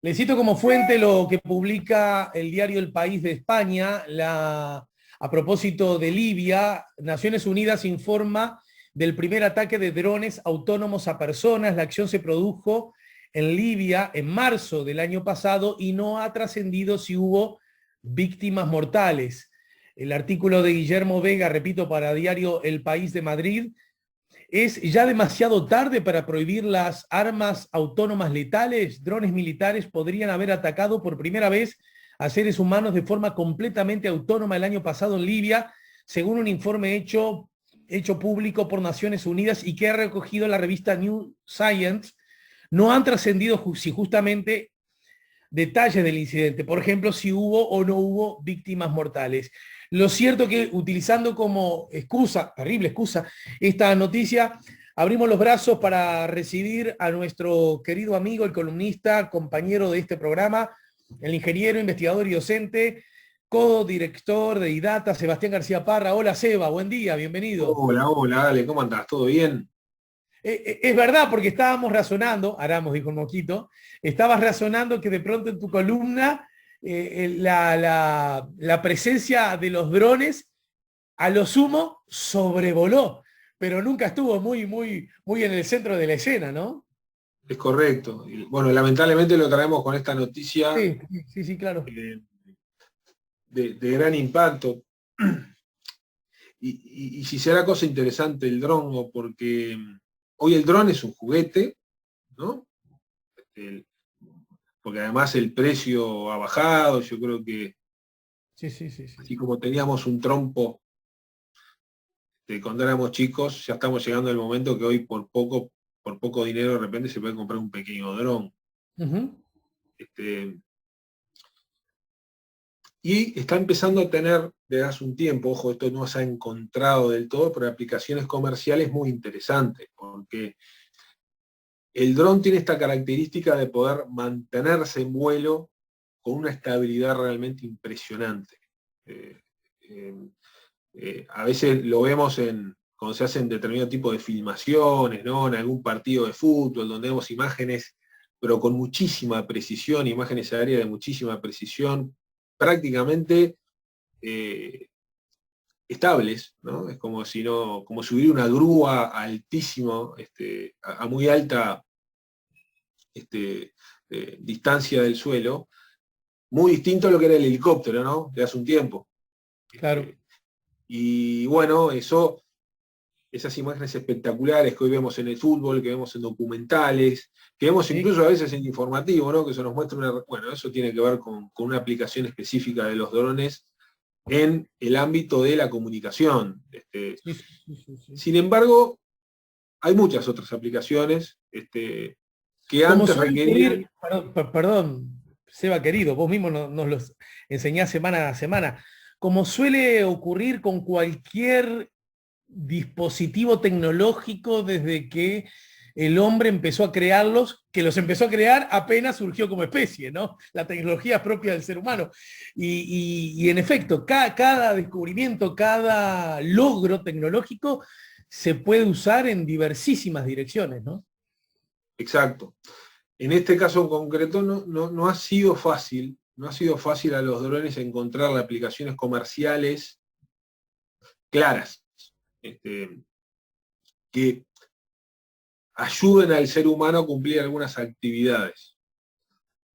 Le cito como fuente lo que publica el diario El País de España. A propósito de Libia, Naciones Unidas informa del primer ataque de drones autónomos a personas. La acción se produjo en Libia en marzo del año pasado y no ha trascendido si hubo víctimas mortales. El artículo de Guillermo Vega, repito, para diario El País de Madrid, ¿es ya demasiado tarde para prohibir las armas autónomas letales? Drones militares podrían haber atacado por primera vez a seres humanos de forma completamente autónoma el año pasado en Libia, según un informe hecho público por Naciones Unidas y que ha recogido la revista New Science. No han trascendido si justamente detalles del incidente, por ejemplo, si hubo o no hubo víctimas mortales. Lo cierto que utilizando como excusa, terrible excusa, esta noticia, abrimos los brazos para recibir a nuestro querido amigo, el columnista, compañero de este programa, el ingeniero, investigador y docente, codirector de IDATA, Sebastián García Parra. Hola Seba, buen día, bienvenido. Hola, hola, Ale, ¿cómo andás? ¿Todo bien? Es verdad, porque estábamos razonando, Aramos dijo un moquito, estabas razonando que de pronto en tu columna la presencia de los drones a lo sumo sobrevoló, pero nunca estuvo muy en el centro de la escena, ¿no? Es correcto. Y, bueno, lamentablemente lo traemos con esta noticia Sí, sí, sí, claro. eh, de gran impacto. Y si será cosa interesante el dron, o porque hoy el dron es un juguete, ¿no? El- Porque además el precio ha bajado, yo creo que Sí, sí, sí, sí. así como teníamos un trompo cuando éramos chicos, ya estamos llegando al momento que hoy por poco dinero de repente se puede comprar un pequeño dron. Ujú. Este, Y está empezando a tener desde hace un tiempo, ojo, esto no se ha encontrado del todo, pero aplicaciones comerciales muy interesantes, porque el dron tiene esta característica de poder mantenerse en vuelo con una estabilidad realmente impresionante. Eh, eh, a veces lo vemos cuando se hacen determinado tipo de filmaciones, ¿no? En algún partido de fútbol, donde vemos imágenes, pero con muchísima precisión, imágenes aéreas de muchísima precisión, prácticamente eh, estables, ¿no? Es como si no, como subir una grúa a altísimo, a muy alta distancia del suelo, muy distinto a lo que era el helicóptero, ¿no? De hace un tiempo. Claro. Este, y bueno, esas imágenes espectaculares que hoy vemos en el fútbol, que vemos en documentales, que vemos Sí. incluso a veces en informativo, ¿no? Que eso nos muestra bueno, eso tiene que ver con una aplicación específica de los drones en el ámbito de la comunicación. Sí, sí, sí, sí, sí. Sin embargo, hay muchas otras aplicaciones que Como antes suele ocurrir, requerían. perdón, Seba querido, vos mismo nos los enseñás semana a semana, como suele ocurrir con cualquier dispositivo tecnológico desde que el hombre empezó a crearlos, que los empezó a crear apenas surgió como especie, ¿no? La tecnología propia del ser humano. Y en efecto, cada descubrimiento, cada logro tecnológico se puede usar en diversísimas direcciones, ¿no? Exacto. En este caso en concreto no ha sido fácil, no ha sido fácil a los drones encontrar aplicaciones comerciales claras, este, que ayuden al ser humano a cumplir algunas actividades.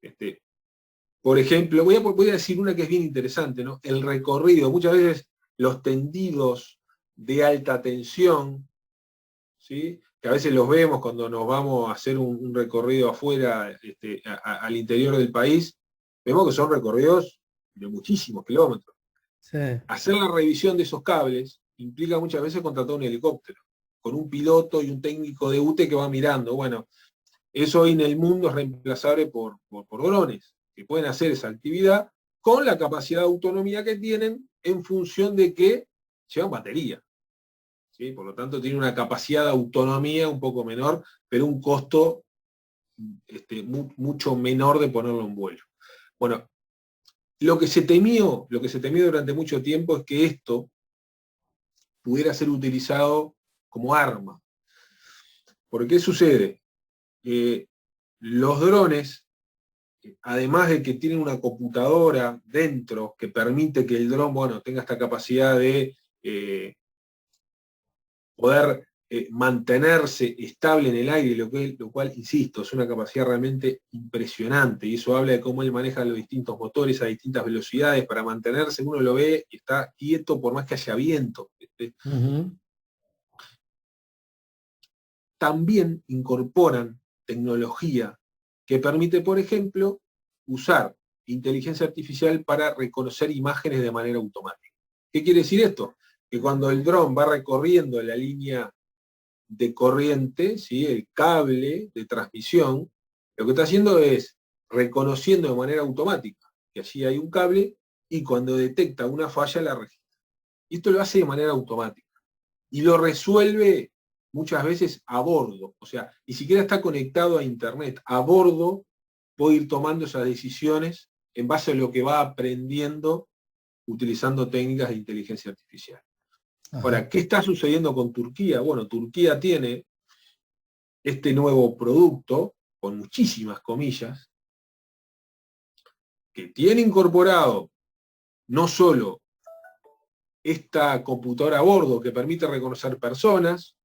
Este, por ejemplo, voy a decir una que es bien interesante, ¿no? El recorrido. Muchas veces los tendidos de alta tensión, ¿sí? Que a veces los vemos cuando nos vamos a hacer un recorrido afuera, al interior del país, vemos que son recorridos de muchísimos kilómetros. Sí. Hacer la revisión de esos cables implica muchas veces contratar un helicóptero, con un piloto y un técnico de UTE que va mirando. Bueno, eso hoy en el mundo es reemplazable por drones, que pueden hacer esa actividad con la capacidad de autonomía que tienen en función de que llevan batería. ¿Sí? Por lo tanto, tiene una capacidad de autonomía un poco menor, pero un costo mucho menor de ponerlo en vuelo. Bueno, lo que se temió durante mucho tiempo es que esto pudiera ser utilizado como arma. ¿Por qué sucede? Los drones además de que tienen una computadora dentro que permite que el dron, bueno, tenga esta capacidad de poder mantenerse estable en el aire, lo cual, insisto, es una capacidad realmente impresionante, y eso habla de cómo él maneja los distintos motores a distintas velocidades para mantenerse. Uno lo ve y está quieto por más que haya viento. También incorporan tecnología que permite, por ejemplo, usar inteligencia artificial para reconocer imágenes de manera automática. ¿Qué quiere decir esto? Que cuando el dron va recorriendo la línea de corriente, ¿sí?, el cable de transmisión, lo que está haciendo es reconociendo de manera automática que allí hay un cable, y cuando detecta una falla la registra. Y esto lo hace de manera automática. Y lo resuelve muchas veces a bordo. O sea, ni siquiera está conectado a internet. A bordo puede ir tomando esas decisiones en base a lo que va aprendiendo utilizando técnicas de inteligencia artificial. Ahora, ¿qué está sucediendo con Turquía? Bueno, Turquía tiene este nuevo producto, con muchísimas comillas, que tiene incorporado no solo esta computadora a bordo que permite reconocer personas,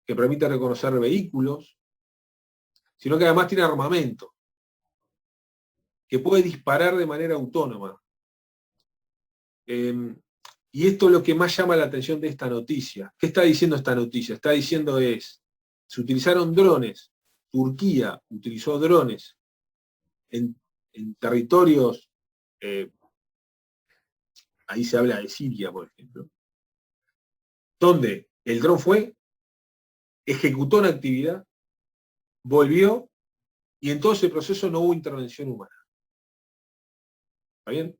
que permite reconocer vehículos, sino que además tiene armamento, que puede disparar de manera autónoma. Y esto es lo que más llama la atención de esta noticia. ¿Qué está diciendo esta noticia? Está diciendo se utilizaron drones, Turquía utilizó drones en territorios, ahí se habla de Siria, por ejemplo, donde el dron fue, ejecutó una actividad, volvió, y en todo ese proceso no hubo intervención humana. ¿Está bien?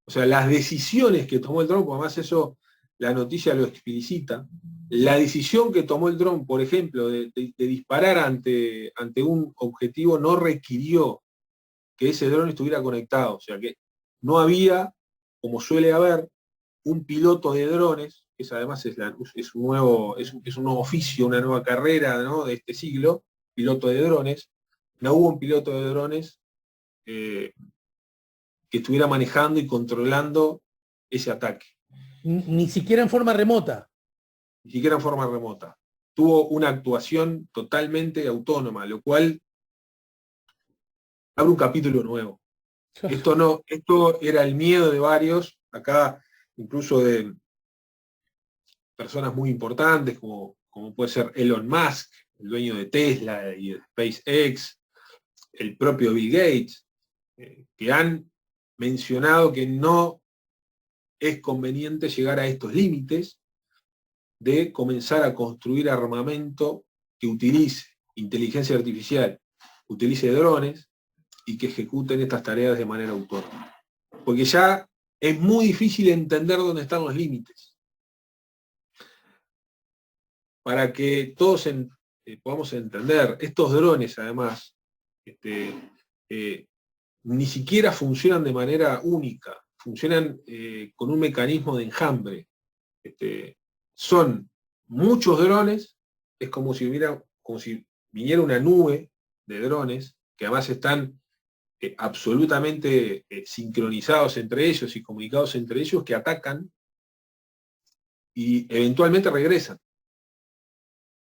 O sea, las decisiones que tomó el dron, porque además eso la noticia lo explicita, la decisión que tomó el dron, por ejemplo, de disparar ante un objetivo, no requirió que ese dron estuviera conectado. O sea que no había, como suele haber, un piloto de drones, que además es un nuevo oficio, una nueva carrera, ¿no?, de este siglo, piloto de drones. No hubo un piloto de drones que estuviera manejando y controlando ese ataque. Ni siquiera en forma remota. Ni siquiera en forma remota. Tuvo una actuación totalmente autónoma, lo cual abre un capítulo nuevo. Esto era el miedo de varios, acá incluso de personas muy importantes, como puede ser Elon Musk, el dueño de Tesla y de SpaceX, el propio Bill Gates, que han mencionado que no es conveniente llegar a estos límites de comenzar a construir armamento que utilice inteligencia artificial, utilice drones y que ejecuten estas tareas de manera autónoma. Porque ya es muy difícil entender dónde están los límites. Para que todos podamos entender, estos drones además ni siquiera funcionan de manera única, funcionan con un mecanismo de enjambre. Son muchos drones, es como si viniera una nube de drones, que además están absolutamente sincronizados entre ellos y comunicados entre ellos, que atacan y eventualmente regresan.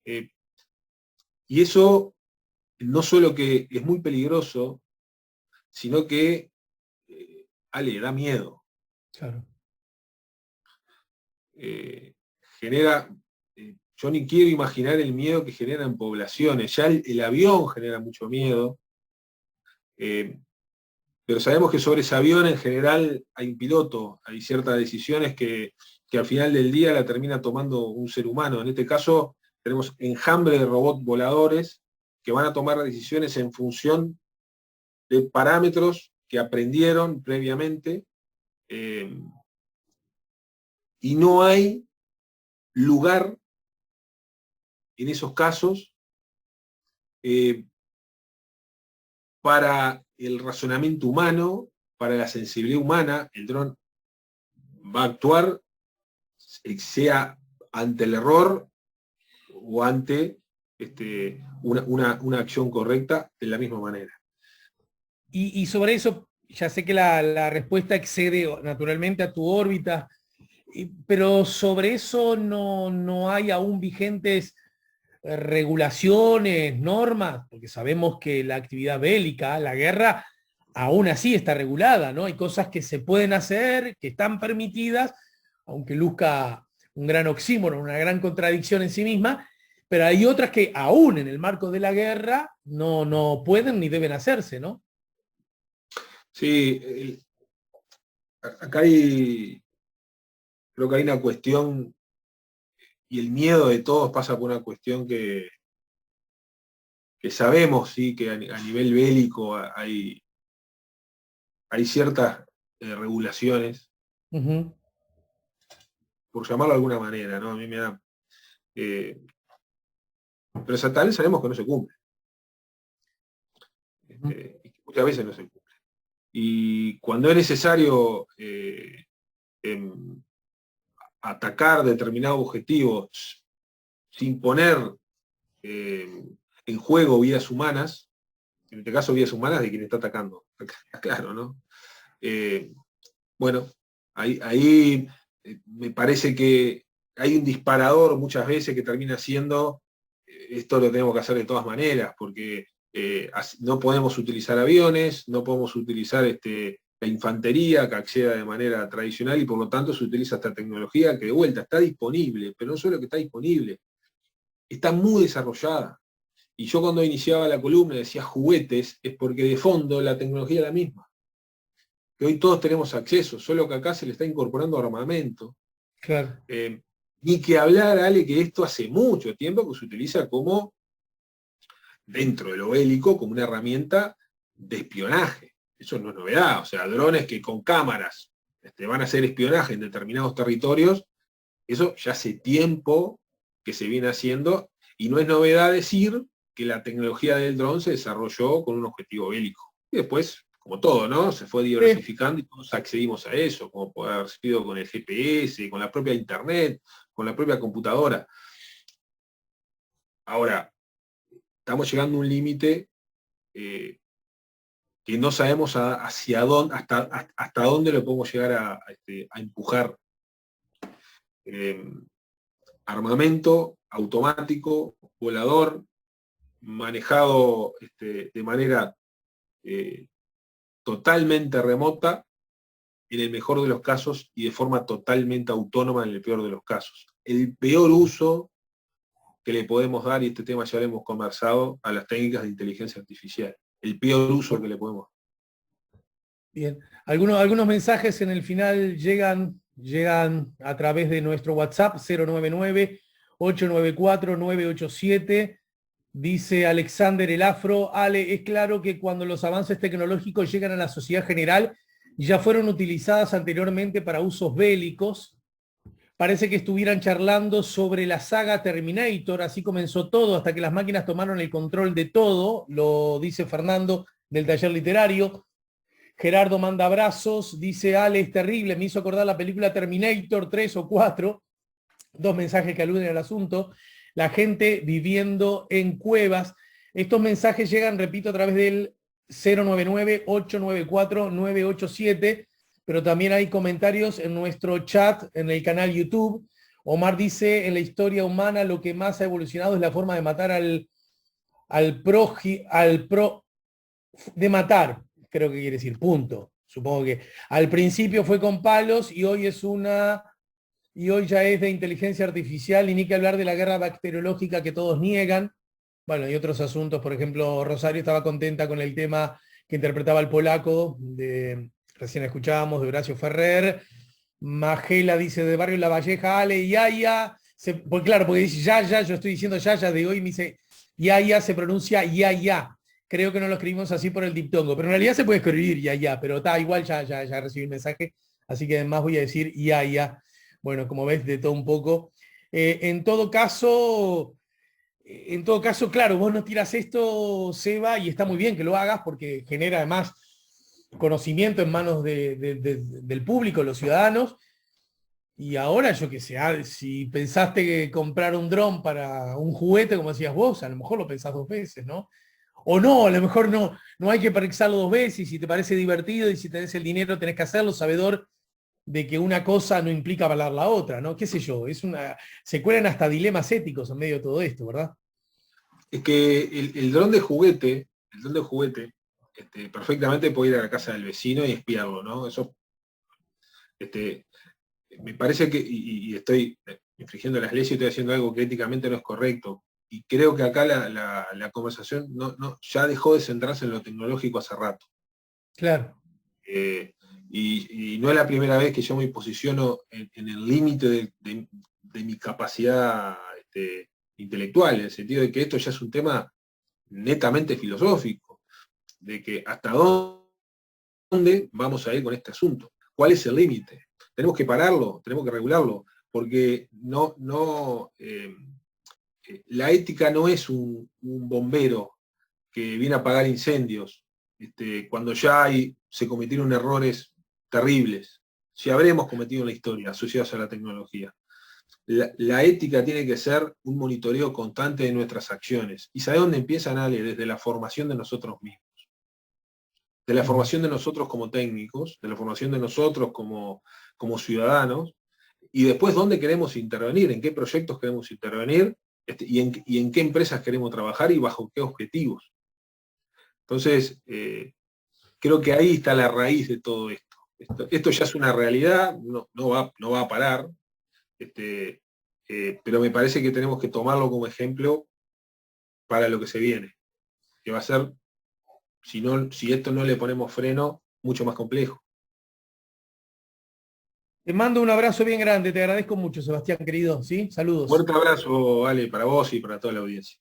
Y eso no solo que es muy peligroso, sino que da miedo. Claro. Genera, yo ni quiero imaginar el miedo que genera en poblaciones. Ya el avión genera mucho miedo, pero sabemos que sobre ese avión en general hay un piloto, hay ciertas decisiones que al final del día la termina tomando un ser humano. En este caso tenemos enjambre de robots voladores que van a tomar decisiones en función de parámetros que aprendieron previamente, y no hay lugar en esos casos para el razonamiento humano, para la sensibilidad humana. El dron va a actuar sea ante el error o ante una acción correcta de la misma manera. Y sobre eso, ya sé que la respuesta excede naturalmente a tu órbita, pero sobre eso no hay aún vigentes regulaciones, normas, porque sabemos que la actividad bélica, la guerra, aún así está regulada, ¿no? Hay cosas que se pueden hacer, que están permitidas, aunque luzca un gran oxímoron, una gran contradicción en sí misma, pero hay otras que aún en el marco de la guerra no pueden ni deben hacerse, ¿no? Sí, acá hay, creo que hay una cuestión, y el miedo de todos pasa por una cuestión que sabemos, sí, que a nivel bélico hay ciertas regulaciones, Ujú, por llamarlo de alguna manera, ¿no? A mí me da... pero esa tal sabemos que no se cumple. ujú. Y que muchas veces no se cumple. Y cuando es necesario atacar determinados objetivos sin poner en juego vidas humanas, en este caso vidas humanas de quien está atacando, claro, ¿no? Eh, bueno, ahí me parece que hay un disparador muchas veces que termina siendo, esto lo tenemos que hacer de todas maneras, porque no podemos utilizar aviones, no podemos utilizar la infantería que acceda de manera tradicional y por lo tanto se utiliza esta tecnología que de vuelta está disponible, pero no solo que está disponible, está muy desarrollada. Y yo cuando iniciaba la columna decía juguetes, es porque de fondo la tecnología es la misma. Que hoy todos tenemos acceso, solo que acá se le está incorporando armamento. Claro. Ni que hablar, Ale, que esto hace mucho tiempo que se utiliza como, dentro de lo bélico, como una herramienta de espionaje. Eso no es novedad. O sea, drones que con cámaras van a hacer espionaje en determinados territorios, eso ya hace tiempo que se viene haciendo, y no es novedad decir que la tecnología del dron se desarrolló con un objetivo bélico. Y después, como todo, ¿no? Se fue Sí. diversificando y todos accedimos a eso, como puede haber sido con el GPS, con la propia internet, con la propia computadora. Ahora, estamos llegando a un límite que no sabemos hacia dónde, hasta dónde lo podemos llegar a empujar. Eh, Armamento automático, volador, manejado de manera eh, totalmente remota, en el mejor de los casos, y de forma totalmente autónoma en el peor de los casos. El peor uso que le podemos dar, y este tema ya lo hemos conversado, a las técnicas de inteligencia artificial. El peor uso que le podemos dar. Bien. Algunos mensajes en el final llegan a través de nuestro WhatsApp 099-894-987. Dice Alexander el Afro: Ale, es claro que cuando los avances tecnológicos llegan a la sociedad general, ya fueron utilizadas anteriormente para usos bélicos. Parece que estuvieran charlando sobre la saga Terminator, así comenzó todo, hasta que las máquinas tomaron el control de todo, lo dice Fernando del taller literario. Gerardo manda abrazos, dice Ale, es terrible, me hizo acordar la película Terminator 3 o 4, dos mensajes que aluden al asunto. La gente viviendo en cuevas. Estos mensajes llegan, repito, a través del 099-894-987, pero también hay comentarios en nuestro chat, en el canal YouTube. Omar dice: en la historia humana lo que más ha evolucionado es la forma de matar de matar, creo que quiere decir, punto. Supongo que al principio fue con palos y hoy ya es de inteligencia artificial, y ni que hablar de la guerra bacteriológica que todos niegan. Bueno, y otros asuntos, por ejemplo, Rosario estaba contenta con el tema que interpretaba el polaco, recién escuchábamos, de Horacio Ferrer. Magela dice: de Barrio La Valleja, Ale, Yaya. Pues claro, porque dice Yaya, yo estoy diciendo Yaya de hoy, me dice Yaya, se pronuncia Yaya. Creo que no lo escribimos así por el diptongo, pero en realidad se puede escribir Yaya, pero está igual, ya recibí el mensaje, así que además voy a decir Yaya. Bueno, como ves, de todo un poco. En todo caso, claro, vos nos tiras esto, Seba, y está muy bien que lo hagas porque genera además conocimiento en manos del público, los ciudadanos. Y ahora, yo qué sé, si pensaste que comprar un dron para un juguete, como decías vos, a lo mejor lo pensás dos veces, ¿no? O no, a lo mejor no hay que pensarlo dos veces, y si te parece divertido y si tenés el dinero tenés que hacerlo, sabedor de que una cosa no implica valer la otra, ¿no? ¿Qué sé yo? Se cuelan hasta dilemas éticos en medio de todo esto, ¿verdad? Es que el dron de juguete, perfectamente puede ir a la casa del vecino y espiarlo, ¿no? Eso, me parece que, y estoy infringiendo las leyes y estoy haciendo algo que éticamente no es correcto. Y creo que acá la conversación ya dejó de centrarse en lo tecnológico hace rato. Claro. Y no es la primera vez que yo me posiciono en el límite de mi capacidad intelectual, en el sentido de que esto ya es un tema netamente filosófico, de que hasta dónde vamos a ir con este asunto, cuál es el límite. Tenemos que pararlo, tenemos que regularlo, porque la ética no es un bombero que viene a apagar incendios cuando ya se cometieron errores terribles. Si habremos cometido en la historia asociados a la tecnología. La ética tiene que ser un monitoreo constante de nuestras acciones. ¿Y sabe dónde empiezan, Ale? Desde la formación de nosotros mismos. De la formación de nosotros como técnicos, de la formación de nosotros como ciudadanos, y después dónde queremos intervenir, en qué proyectos queremos intervenir, y en qué empresas queremos trabajar y bajo qué objetivos. Entonces, creo que ahí está la raíz de todo esto. Esto ya es una realidad, no va a parar, pero me parece que tenemos que tomarlo como ejemplo para lo que se viene, que va a ser, si esto no le ponemos freno, mucho más complejo. Te mando un abrazo bien grande, te agradezco mucho, Sebastián, querido, ¿sí? Saludos. Fuerte abrazo, Ale, para vos y para toda la audiencia.